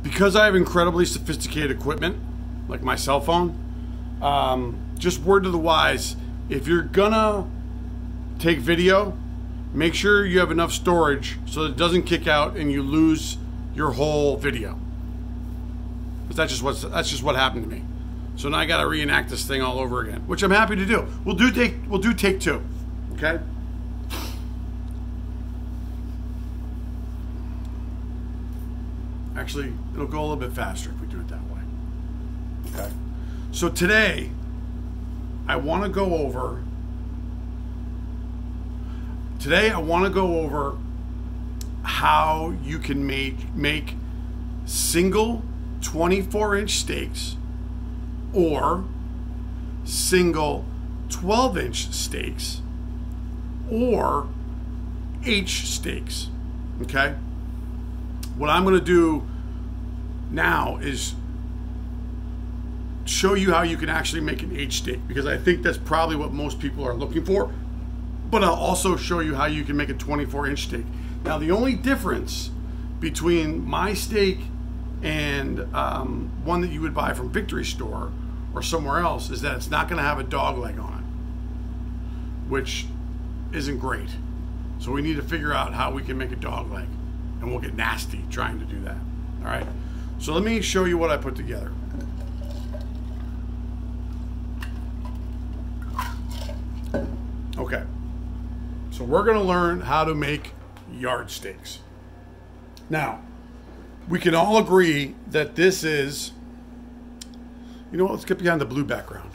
because I have incredibly sophisticated equipment, like my cell phone, just word to the wise, if you're gonna take video, make sure you have enough storage so that it doesn't kick out and you lose your whole video. But that's just what happened to me. So now I got to reenact this thing all over again, which I'm happy to do. We'll do take two, okay? Actually, it'll go a little bit faster if we do it that way. Okay. So today, I want to go over how you can make single 24-inch stakes or single 12-inch stakes or H stakes. Okay? What I'm going to do now is show you how you can actually make an H stake, because I think that's probably what most people are looking for. But I'll also show you how you can make a 24-inch stake. Now, the only difference between my stake and one that you would buy from Victory Store or somewhere else is that it's not going to have a dog leg on it, which isn't great. So we need to figure out how we can make a dog leg, and we'll get nasty trying to do that. All right. So let me show you what I put together. Okay. So we're going to learn how to make yard stakes. Now, we can all agree that this is, you know what, let's get behind the blue background.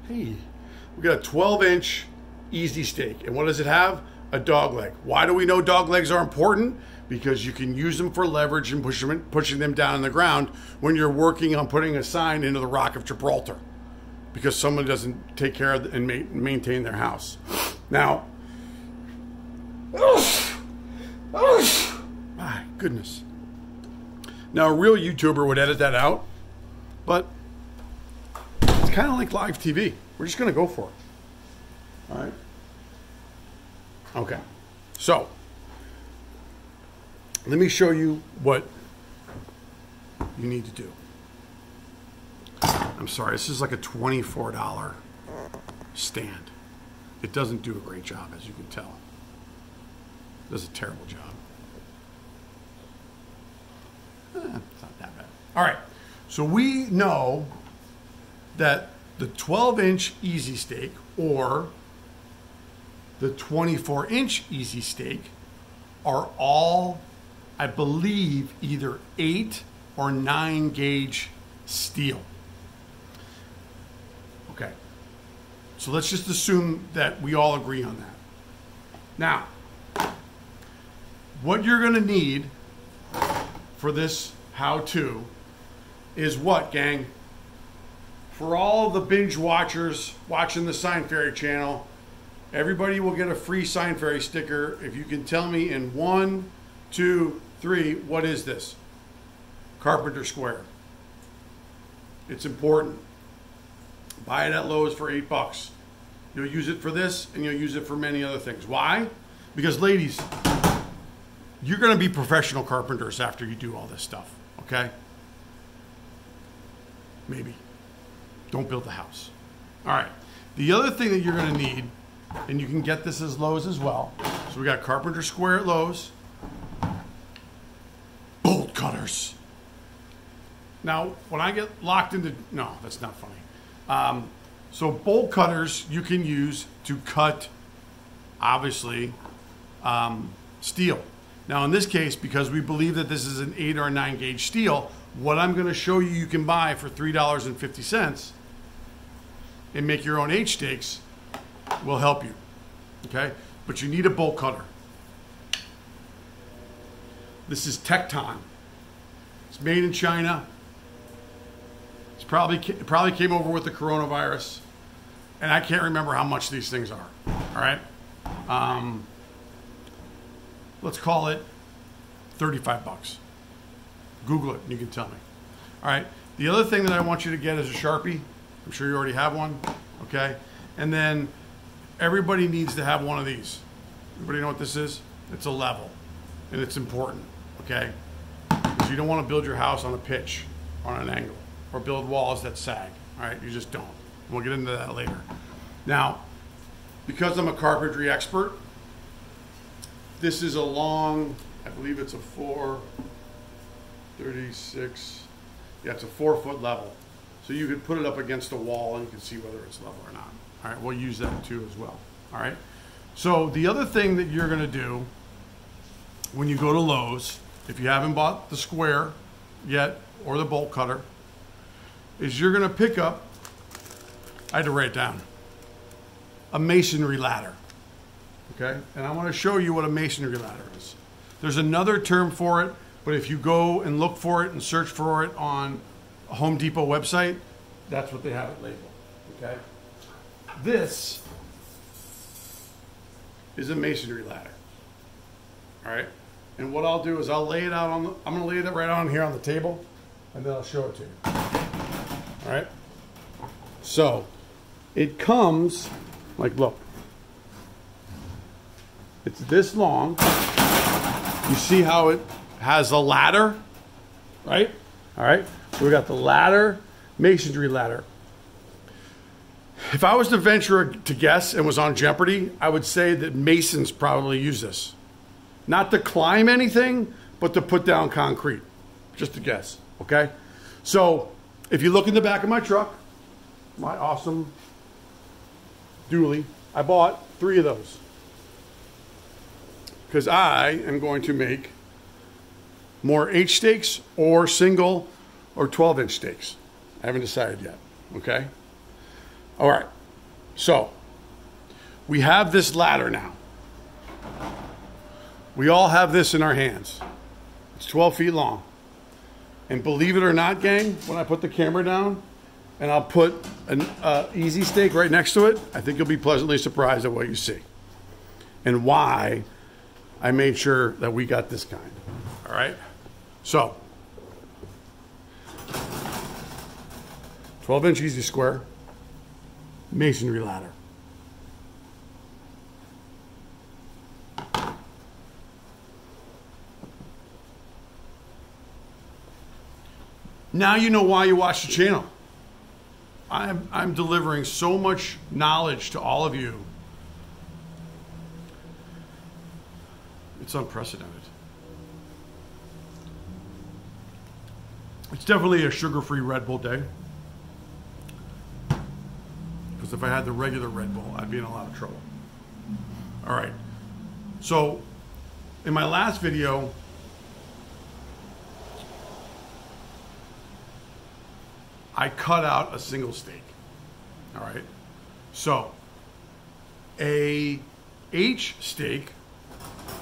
Hey, we got a 12-inch easy stake. And what does it have? A dog leg. Why do we know dog legs are important? Because you can use them for leverage and pushing them down in the ground when you're working on putting a sign into the Rock of Gibraltar, because someone doesn't take care of and maintain their house. Now, my goodness. Now, a real YouTuber would edit that out, but it's kind of like live TV. We're just going to go for it. All right? Okay. So, let me show you what you need to do. I'm sorry, this is like a $24 stand. It doesn't do a great job, as you can tell. It does a terrible job. It's not that bad. All right, so we know that the 12-inch easy stake or the 24-inch easy stake are all, I believe, either 8 or 9 gauge steel. Okay, so let's just assume that we all agree on that. Now, what you're going to need for this how-to is what, gang? For all the binge watchers watching the Sign Fairy channel, everybody will get a free Sign Fairy sticker if you can tell me in 1, 2, 3, what is this? Carpenter Square. It's important. Buy it at Lowe's for $8. You'll use it for this, and you'll use it for many other things. Why? Because, ladies, you're going to be professional carpenters after you do all this stuff, okay? Maybe. Don't build a house. All right. The other thing that you're going to need, and you can get this as Lowe's as well. So we got Carpenter Square at Lowe's. Bolt cutters. Now, when I get locked into, no, that's not funny. So bolt cutters you can use to cut, obviously, steel. Now, in this case, because we believe that this is an 8 or 9 gauge steel, what I'm going to show you can buy for $3.50 and make your own H stakes will help you. Okay? But you need a bolt cutter. This is Tecton. It's made in China. It probably came over with the coronavirus, and I can't remember how much these things are. All right, let's call it $35. Google it, and you can tell me. All right. The other thing that I want you to get is a Sharpie. I'm sure you already have one. Okay, and then everybody needs to have one of these. Everybody know what this is? It's a level, and it's important. Okay. because you don't want to build your house on a pitch, on an angle, or build walls that sag. All right, you just don't. We'll get into that later. Now, because I'm a carpentry expert, this is a long, I believe it's a 436. Yeah, it's a 4-foot level. So you could put it up against a wall and you can see whether it's level or not. All right, we'll use that too as well. All right. So the other thing that you're gonna do when you go to Lowe's, if you haven't bought the square yet or the bolt cutter, is you're gonna pick up, I had to write it down, a masonry ladder. Okay, and I want to show you what a masonry ladder is. There's another term for it, but if you go and look for it and search for it on a Home Depot website, that's what they have it labeled. Okay, this is a masonry ladder. All right, and what I'll do is I'll lay it out on the, I'm going to lay it right on here on the table, and then I'll show it to you. All right, so it comes like, look. It's this long. You see how it has a ladder, right? All right, so we got the ladder, masonry ladder. If I was to venture to guess and was on Jeopardy, I would say that masons probably use this. Not to climb anything, but to put down concrete. Just a guess, okay? So if you look in the back of my truck, my awesome dually, I bought 3 of those. Because I am going to make more H stakes or single or 12-inch stakes. I haven't decided yet, okay? All right, so we have this ladder now. We all have this in our hands. It's 12 feet long. And believe it or not, gang, when I put the camera down and I'll put an easy stake right next to it, I think you'll be pleasantly surprised at what you see and why I made sure that we got this kind. All right, so 12-inch easy square masonry ladder. Now you know why you watch the channel. I'm delivering so much knowledge to all of you. It's unprecedented. It's definitely a sugar-free Red Bull day. Because if I had the regular Red Bull, I'd be in a lot of trouble. All right. So, in my last video, I cut out a single stake. All right. So, a H stake,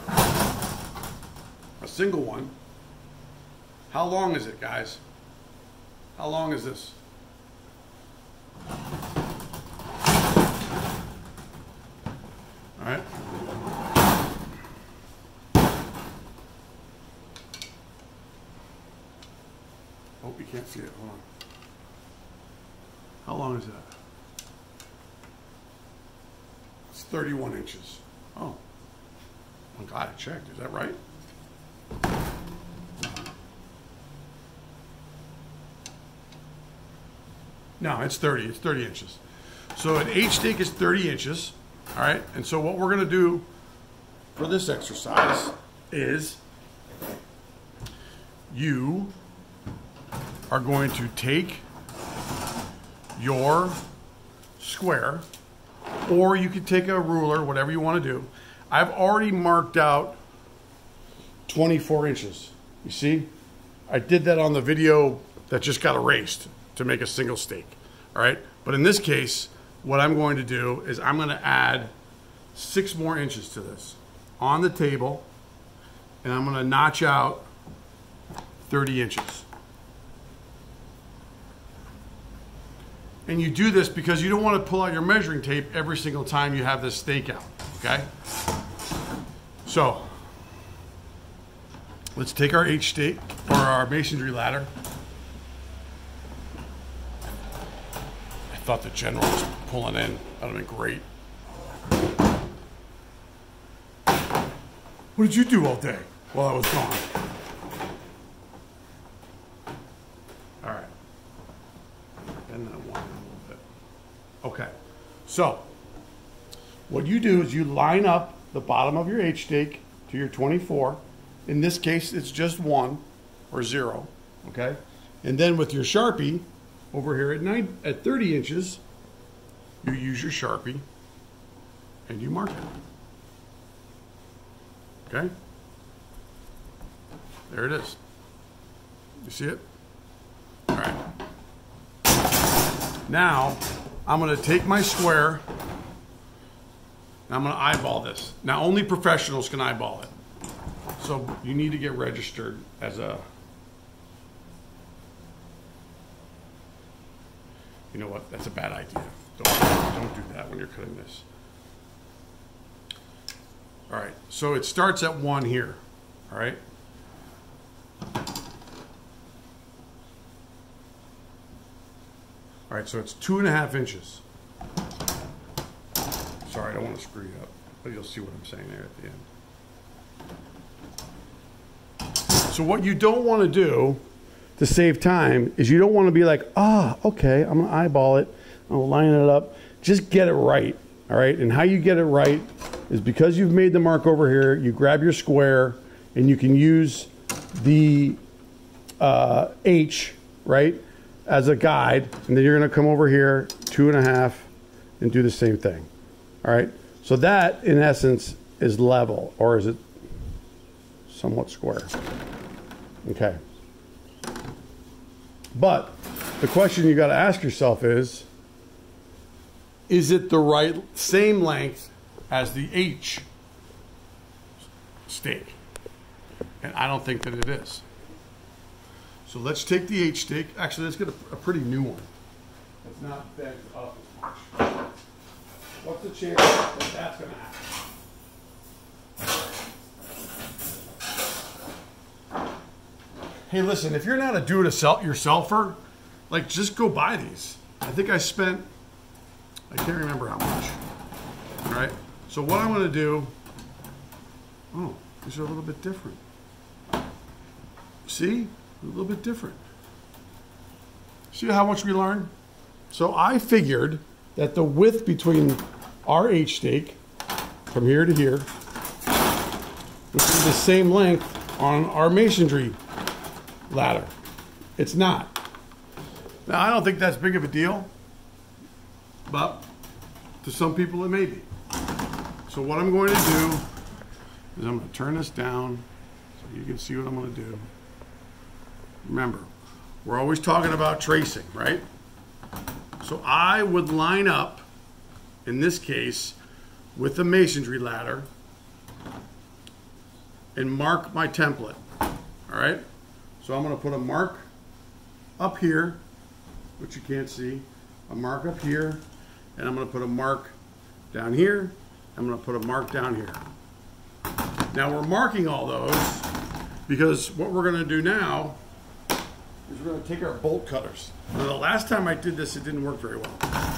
a single one. How long is it, guys? How long is this? All right. Hope you can't see it. Hold on. How long is that? It's 31 inches. Oh. I'm glad I checked. Is that right? No, it's 30. It's 30 inches. So an H stake is 30 inches. All right. And so what we're going to do for this exercise is you are going to take your square, or you could take a ruler, whatever you want to do. I've already marked out 24 inches. You see? I did that on the video that just got erased to make a single stake. All right? But in this case, what I'm going to do is I'm going to add 6 more inches to this on the table, and I'm going to notch out 30 inches. And you do this because you don't want to pull out your measuring tape every single time you have this stake out, okay? So, let's take our H stake, or our masonry ladder. I thought the general was pulling in. That would have been great. What did you do all day while I was gone? Okay. So what you do is you line up the bottom of your H stake to your 24. In this case, it's just 1 or 0. Okay. And then with your Sharpie over here at 30 inches, you use your Sharpie and you mark it. Okay. There it is. You see it? All right. Now, I'm going to take my square and I'm going to eyeball this. Now, only professionals can eyeball it. So you need to get registered as a... You know what? That's a bad idea. Don't do that when you're cutting this. All right. So it starts at 1 here. All right. All right, so it's 2.5 inches. Sorry, I don't want to screw you up, but you'll see what I'm saying there at the end. So what you don't want to do to save time is you don't want to be like, okay, I'm going to eyeball it. I'll line it up. Just get it right, all right? And how you get it right is because you've made the mark over here, you grab your square, and you can use the H, right, as a guide, and then you're going to come over here 2.5 and do the same thing. All right, so that in essence is level, or is it somewhat square? Okay, but the question you got to ask yourself is it the same length as the H stake? And I don't think that it is. So let's take the H stake. Actually, let's get a pretty new one. It's not bent up as much. What's the chance that that's going to happen? Hey, listen, if you're not a do-it-yourselfer, like, just go buy these. I think I can't remember how much. All right? So what I'm going to do, these are a little bit different. See? A little bit different. See how much we learned? So I figured that the width between our H stake from here to here would be the same length on our masonry ladder. It's not. Now, I don't think that's big of a deal, but to some people it may be. So what I'm going to do is I'm going to turn this down so you can see what I'm going to do. Remember, we're always talking about tracing, right? So I would line up, in this case, with the masonry ladder and mark my template, all right? So I'm going to put a mark up here, which you can't see, a mark up here, and I'm going to put a mark down here. I'm going to put a mark down here. Now we're marking all those because what we're going to do now is we're going to take our bolt cutters. Now, the last time I did this, it didn't work very well.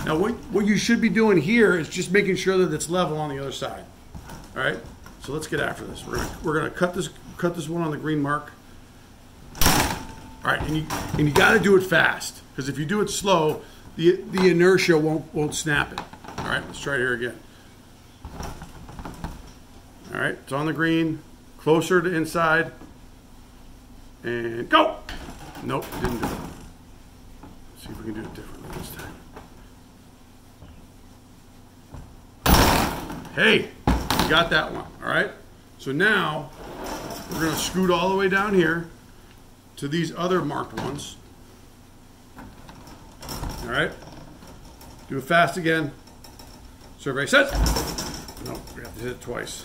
Now, what you should be doing here is just making sure that it's level on the other side. All right? So let's get after this. We're going to cut this one on the green mark. All right, and you got to do it fast, because if you do it slow, the inertia won't snap it. All right, let's try it here again. All right, it's on the green, closer to inside, and go. Nope, didn't do it. Let's see if we can do it differently this time. Hey, you got that one, all right? So now, we're gonna scoot all the way down here to these other marked ones. All right? Do it fast again. Survey says. Nope, we have to hit it twice.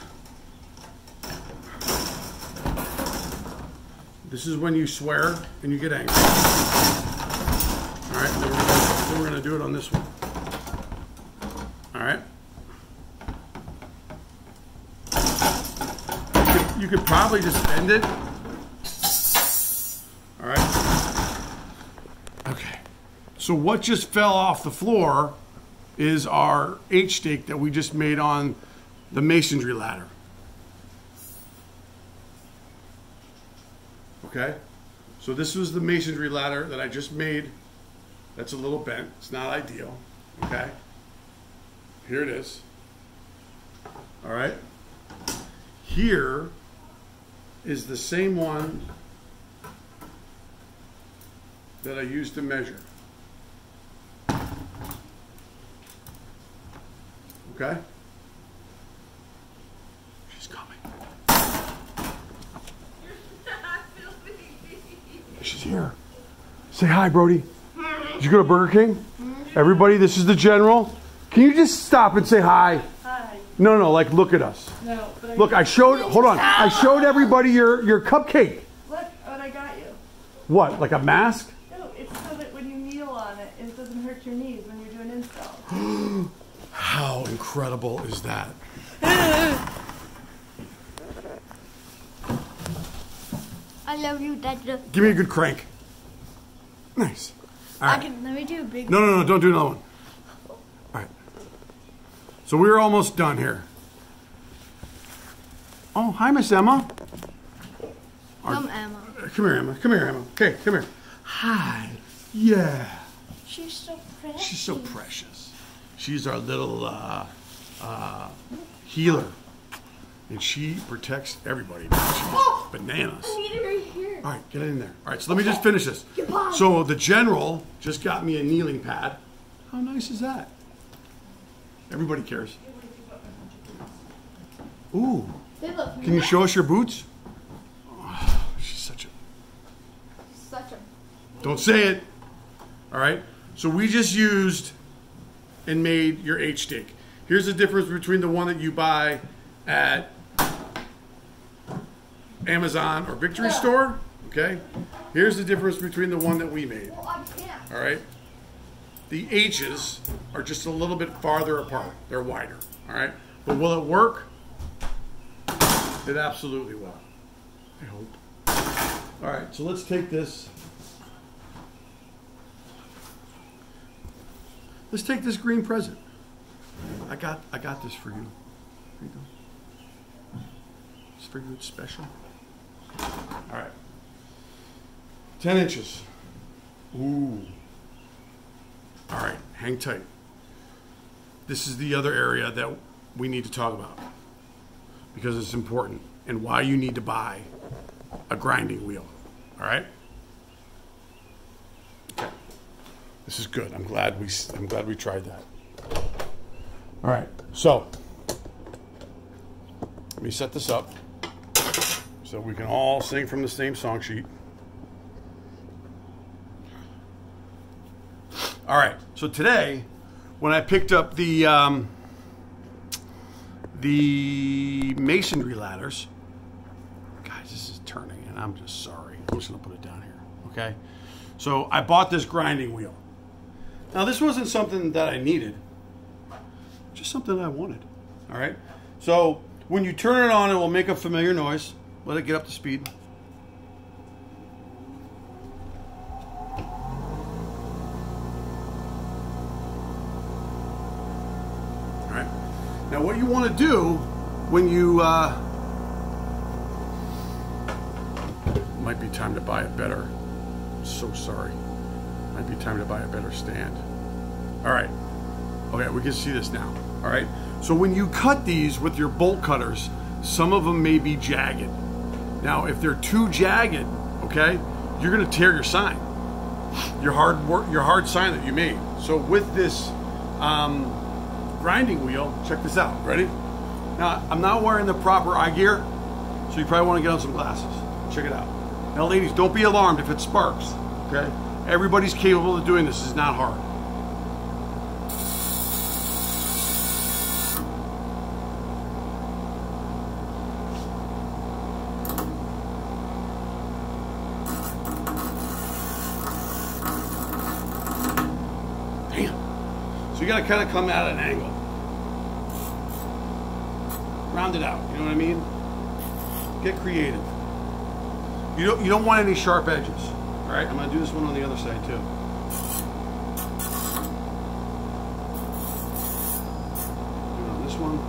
This is when you swear and you get angry. All right, then we're going to do it on this one. All right. You could probably just bend it. All right. Okay. So what just fell off the floor is our H stake that we just made on the masonry ladder. Okay, so this was the masonry ladder that I just made. That's a little bent. It's not ideal. Okay, here it is. All right. Here is the same one that I used to measure. Okay? She's coming. She's here. Say hi, Brody. Did you go to Burger King? Everybody, this is the General. Can you just stop and say hi? Hi. No, like look at us. No, but look, I showed, hold on. I showed everybody your cupcake. Look what I got you. What, like a mask? No, it's so that when you kneel on it, it doesn't hurt your knees when you're doing installs. How incredible is that? I love you, Dad. Give me a good crank. Nice. All right. Let me do a big No, don't do another one. All right. So we're almost done here. Oh, hi, Miss Emma. Come, Emma. Come here, Emma. Come here, Emma. Okay, come here. Hi. Yeah. She's so precious. She's so precious. She's our little healer. And she protects everybody. She's bananas. I need it right here. All right, get in there. All right, so let me just finish this. So the General just got me a kneeling pad. How nice is that? Everybody cares. Ooh. Can you show us your boots? Oh, she's such a... Don't say it. All right. So we just used and made your H-stake. Here's the difference between the one that you buy at Amazon or Victory Store. Okay. Here's the difference between the one that we made. All right. The H's are just a little bit farther apart. They're wider. All right. But will it work? It absolutely will. I hope. All right. So let's take this. Let's take this green present. I got this for you. Here you go. It's for you. It's special. All right. 10 inches. Ooh. All right. Hang tight. This is the other area that we need to talk about because it's important and why you need to buy a grinding wheel. All right. Okay. This is good. I'm glad we tried that. All right. So let me set this up so we can all sing from the same song sheet. All right. So today, when I picked up the Masonry ladders, guys, this is turning, and I'm just sorry. I'm just gonna put it down here. Okay. So I bought this grinding wheel. Now this wasn't something that I needed, just something I wanted. All right. So when you turn it on, it will make a familiar noise. Let it get up to speed. All right. Now what you want to do when you might be time to buy a better. I'm so sorry. Might be time to buy a better stand. All right. Okay, we can see this now. All right. So when you cut these with your bolt cutters, some of them may be jagged. Now, if they're too jagged, okay, you're going to tear your sign, your hard sign that you made. So with this grinding wheel, check this out. Ready? Now, I'm not wearing the proper eye gear, so you probably want to get on some glasses. Check it out. Now, ladies, don't be alarmed if it sparks. Okay. Everybody's capable of doing this. It's not hard. Damn. So you got to kind of come at an angle. Round it out. You know what I mean? Get creative. You don't want any sharp edges. All right, I'm going to do this one on the other side too. Do it on this one.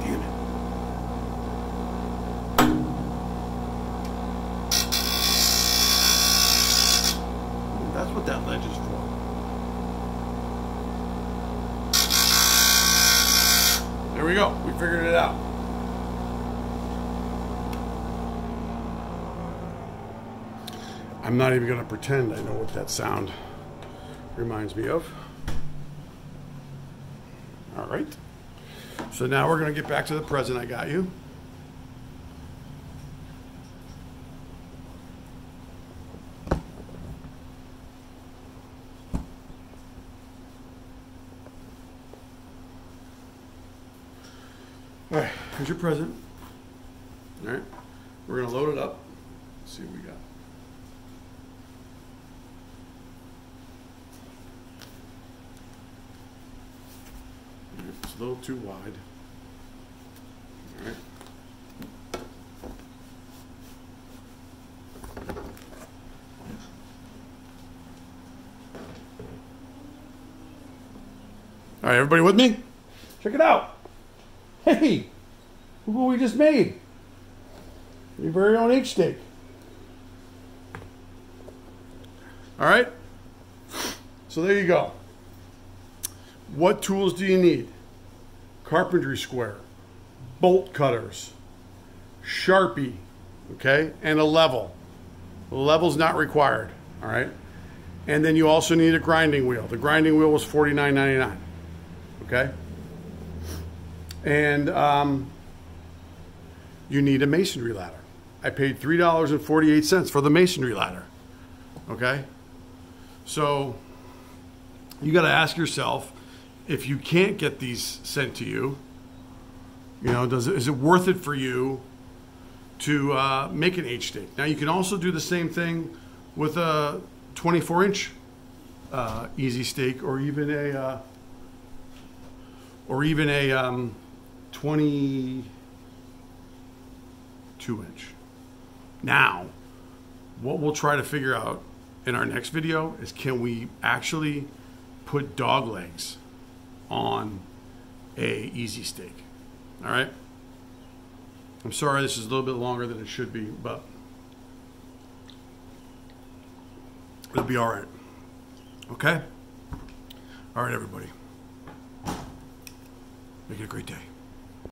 Damn it. Ooh, that's what that ledge is for. figured it out. I'm not even going to pretend I know what that sound reminds me of. All right. So now we're going to get back to the present I got you. All right, here's your present. All right, we're going to load it up. Let's see what we got. All right, it's a little too wide. All right. All right, everybody with me? Check it out. Hey, look what we just made. Your very own H-steak. All right? So there you go. What tools do you need? Carpenter Square, bolt cutters, Sharpie, okay, and a level. The level's not required, all right? And then you also need a grinding wheel. The grinding wheel was $49.99, okay? And you need a masonry ladder. I paid $3.48 for the masonry ladder. Okay? So you got to ask yourself, if you can't get these sent to you, you know, is it worth it for you to make an H-steak? Now you can also do the same thing with a 24-inch easy steak, or even a 22-inch. Now, what we'll try to figure out in our next video is, can we actually put dog legs on a easy steak? All right? I'm sorry this is a little bit longer than it should be, but it'll be all right. Okay? All right, everybody. Make it a great day.